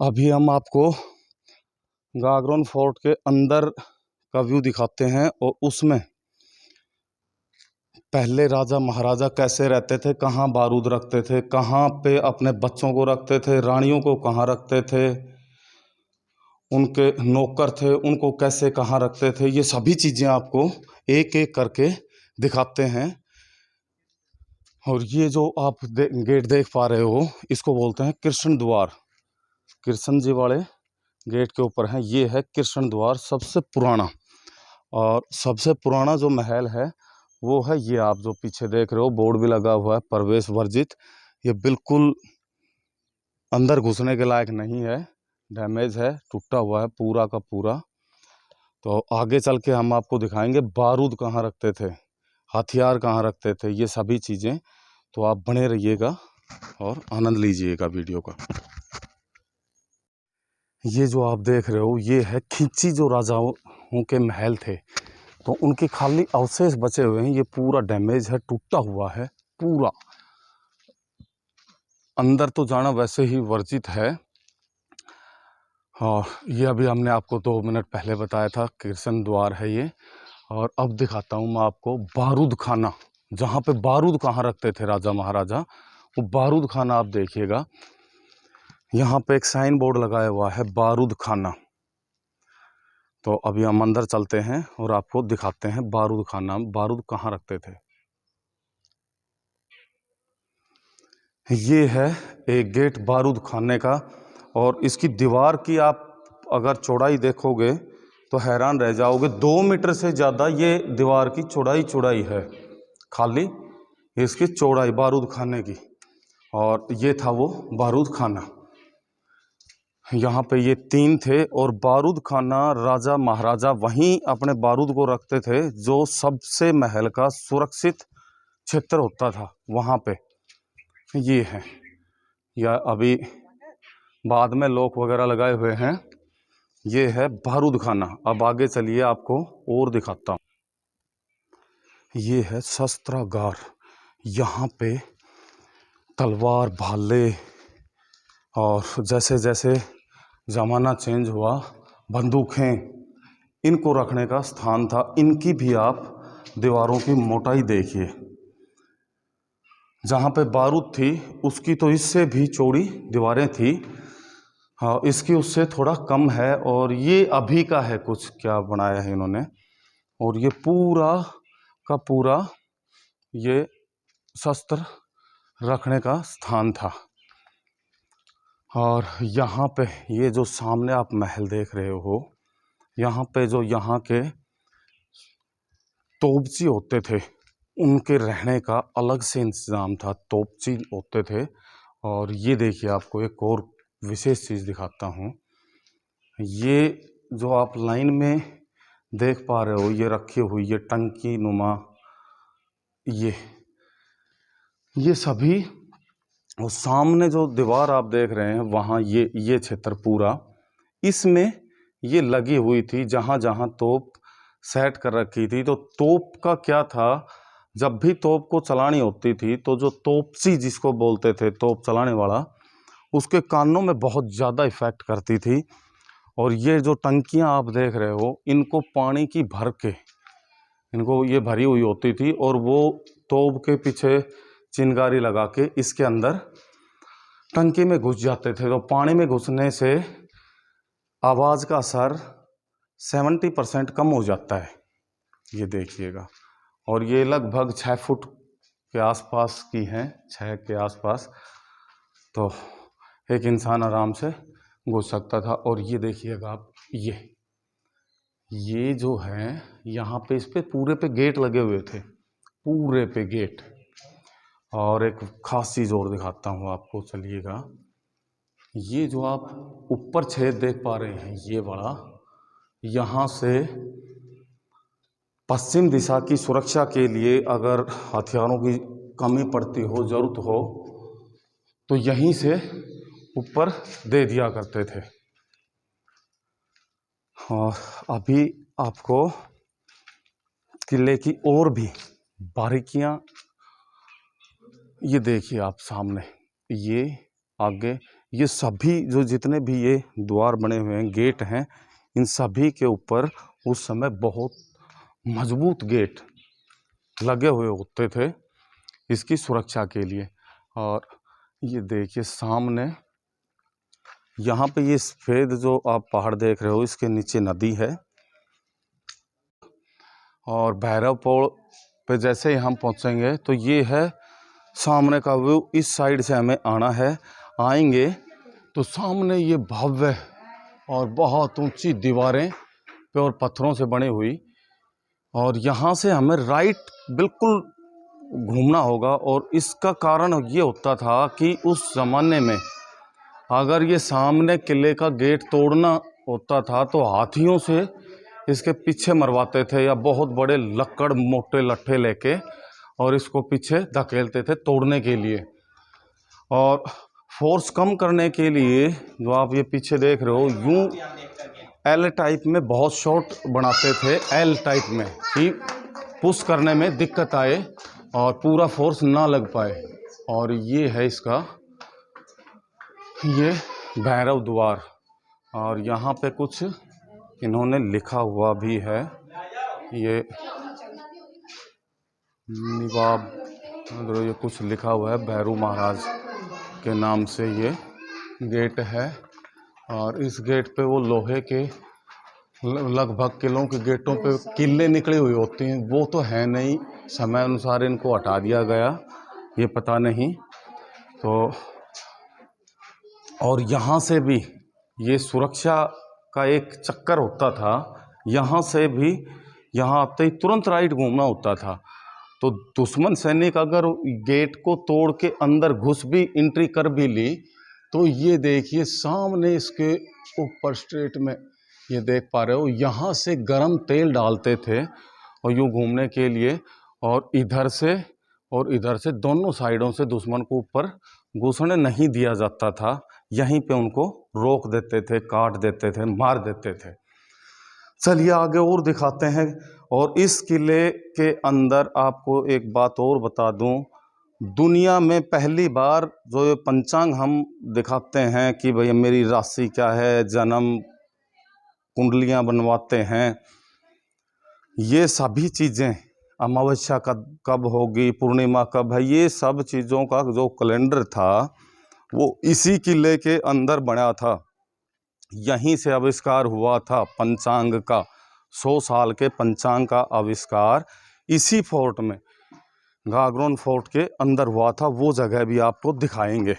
अभी हम आपको गागरोन फोर्ट के अंदर का व्यू दिखाते हैं और उसमें पहले राजा महाराजा कैसे रहते थे, कहाँ बारूद रखते थे, कहाँ पे अपने बच्चों को रखते थे, रानियों को कहाँ रखते थे, उनके नौकर थे उनको कैसे कहाँ रखते थे, ये सभी चीज़ें आपको एक एक करके दिखाते हैं। और ये जो आप गेट देख पा रहे हो इसको बोलते हैं कृष्ण द्वार। कृष्ण जी वाले गेट के ऊपर है, ये है कृष्ण द्वार, सबसे पुराना। और सबसे पुराना जो महल है वो है ये, आप जो पीछे देख रहे हो बोर्ड भी लगा हुआ है प्रवेश वर्जित। ये बिल्कुल अंदर घुसने के लायक नहीं है, डैमेज है, टूटा हुआ है पूरा का पूरा। तो आगे चल के हम आपको दिखाएंगे बारूद कहाँ रखते थे, हथियार कहाँ रखते थे, ये सभी चीज़ें। तो आप बने रहिएगा और आनंद लीजिएगा वीडियो का। ये जो आप देख रहे हो ये है खिंची, जो राजाओं के महल थे तो उनके खाली अवशेष बचे हुए हैं। ये पूरा डैमेज है, टूटा हुआ है पूरा। अंदर तो जाना वैसे ही वर्जित है। और ये अभी हमने आपको 2 मिनट पहले बताया था कृष्ण द्वार है ये। और अब दिखाता हूँ मैं आपको बारूद खाना, जहाँ पे बारूद कहाँ रखते थे राजा महाराजा, वो बारूद खाना आप देखिएगा। यहाँ पे एक साइन बोर्ड लगाया हुआ है बारूद खाना। तो अभी हम अंदर चलते हैं और आपको दिखाते हैं बारूद खाना, बारूद कहाँ रखते थे। ये है एक गेट बारूद खाने का, और इसकी दीवार की आप अगर चौड़ाई देखोगे तो हैरान रह जाओगे। 2 मीटर से ज़्यादा ये दीवार की चौड़ाई है, खाली इसकी चौड़ाई बारूद खाने की। और ये था वो बारूद खाना। यहाँ पे ये 3 थे, और बारूद खाना राजा महाराजा वहीं अपने बारूद को रखते थे, जो सबसे महल का सुरक्षित क्षेत्र होता था वहाँ पे। ये है, या अभी बाद में लॉक वगैरह लगाए हुए हैं। ये है बारूद खाना। अब आगे चलिए आपको और दिखाता हूँ। ये है शस्त्रागार। यहाँ पे तलवार, भाले, और जैसे जैसे ज़माना चेंज हुआ बंदूकें, इनको रखने का स्थान था। इनकी भी आप दीवारों की मोटाई देखिए, जहाँ पे बारूद थी उसकी तो इससे भी चौड़ी दीवारें थी। हाँ, इसकी उससे थोड़ा कम है। और ये अभी का है, कुछ क्या बनाया है इन्होंने। और ये पूरा का पूरा ये शस्त्र रखने का स्थान था। और यहाँ पे ये जो सामने आप महल देख रहे हो, यहाँ पे जो यहाँ के तोपची होते थे उनके रहने का अलग से इंतज़ाम था, तोपची होते थे। और ये देखिए आपको एक और विशेष चीज़ दिखाता हूँ। ये जो आप लाइन में देख पा रहे हो, ये रखी हुई ये टंकी नुमा, ये सभी, और सामने जो दीवार आप देख रहे हैं वहाँ ये क्षेत्र पूरा, इसमें ये लगी हुई थी जहाँ जहाँ तोप सेट कर रखी थी। तो तोप का क्या था, जब भी तोप को चलानी होती थी तो जो तोपची जिसको बोलते थे, तोप चलाने वाला, उसके कानों में बहुत ज़्यादा इफ़ेक्ट करती थी। और ये जो टंकियाँ आप देख रहे हो, इनको पानी की भर के, इनको ये भरी हुई होती थी, और वो तोप के पीछे चिंगारी लगा के इसके अंदर टंकी में घुस जाते थे। तो पानी में घुसने से आवाज़ का असर 70% कम हो जाता है, ये देखिएगा। और ये लगभग 6 फुट के आसपास की हैं, 6 के आसपास, तो एक इंसान आराम से घुस सकता था। और ये देखिएगा आप, ये जो है यहाँ पे, इस पे पूरे पे गेट लगे हुए थे, पूरे पे गेट। और एक खास चीज़ और दिखाता हूँ आपको, चलिएगा। ये जो आप ऊपर छेद देख पा रहे हैं ये वाला, यहाँ से पश्चिम दिशा की सुरक्षा के लिए अगर हथियारों की कमी पड़ती हो, ज़रूरत हो, तो यहीं से ऊपर दे दिया करते थे। और अभी आपको किले की और भी बारीकियां, ये देखिए आप सामने, ये आगे ये सभी जो जितने भी ये द्वार बने हुए हैं, गेट हैं, इन सभी के ऊपर उस समय बहुत मजबूत गेट लगे हुए होते थे इसकी सुरक्षा के लिए। और ये देखिए सामने यहाँ पे ये सफ़ेद जो आप पहाड़ देख रहे हो, इसके नीचे नदी है। और भैरवपुर पे जैसे ही हम पहुँचेंगे तो ये है सामने का व्यू। इस साइड से हमें आना है, आएंगे तो सामने ये भव्य और बहुत ऊंची दीवारें पे और पत्थरों से बनी हुई, और यहाँ से हमें राइट बिल्कुल घूमना होगा। और इसका कारण ये होता था कि उस ज़माने में अगर ये सामने किले का गेट तोड़ना होता था तो हाथियों से इसके पीछे मरवाते थे, या बहुत बड़े लक्कड़ मोटे लट्ठे लेके और इसको पीछे धकेलते थे तोड़ने के लिए। और फोर्स कम करने के लिए जो आप ये पीछे देख रहे हो, यूं एल टाइप में बहुत शॉर्ट बनाते थे, एल टाइप में, कि पुश करने में दिक्कत आए और पूरा फोर्स ना लग पाए। और ये है इसका ये भैरव द्वार। और यहाँ पे कुछ इन्होंने लिखा हुआ भी है, ये निवाब, ये कुछ लिखा हुआ है भैरू महाराज के नाम से ये गेट है। और इस गेट पे वो लोहे के लगभग किलों के गेटों पे किले निकले हुए होते हैं, वो तो है नहीं, समय अनुसार इनको हटा दिया गया, ये पता नहीं। तो और यहाँ से भी ये सुरक्षा का एक चक्कर होता था, यहाँ से भी यहाँ आते ही तुरंत राइट घूमना होता था। तो दुश्मन सैनिक अगर गेट को तोड़ के अंदर घुस भी एंट्री कर भी ली तो ये देखिए सामने इसके ऊपर स्ट्रेट में ये देख पा रहे हो, यहाँ से गरम तेल डालते थे और यूँ घूमने के लिए, और इधर से दोनों साइडों से दुश्मन को ऊपर घुसने नहीं दिया जाता था, यहीं पे उनको रोक देते थे, काट देते थे, मार देते थे। चलिए आगे और दिखाते हैं। और इस किले के अंदर आपको एक बात और बता दूं, दुनिया में पहली बार जो ये पंचांग हम दिखाते हैं कि भाई मेरी राशि क्या है, जन्म कुंडलियां बनवाते हैं, ये सभी चीज़ें, अमावस्या कब होगी, पूर्णिमा कब है, ये सब चीज़ों का जो कैलेंडर था वो इसी किले के अंदर बना था। यहीं से आविष्कार हुआ था पंचांग का, 100 साल के पंचांग का आविष्कार इसी फोर्ट में, गागरोन फोर्ट के अंदर हुआ था। वो जगह भी आपको दिखाएंगे।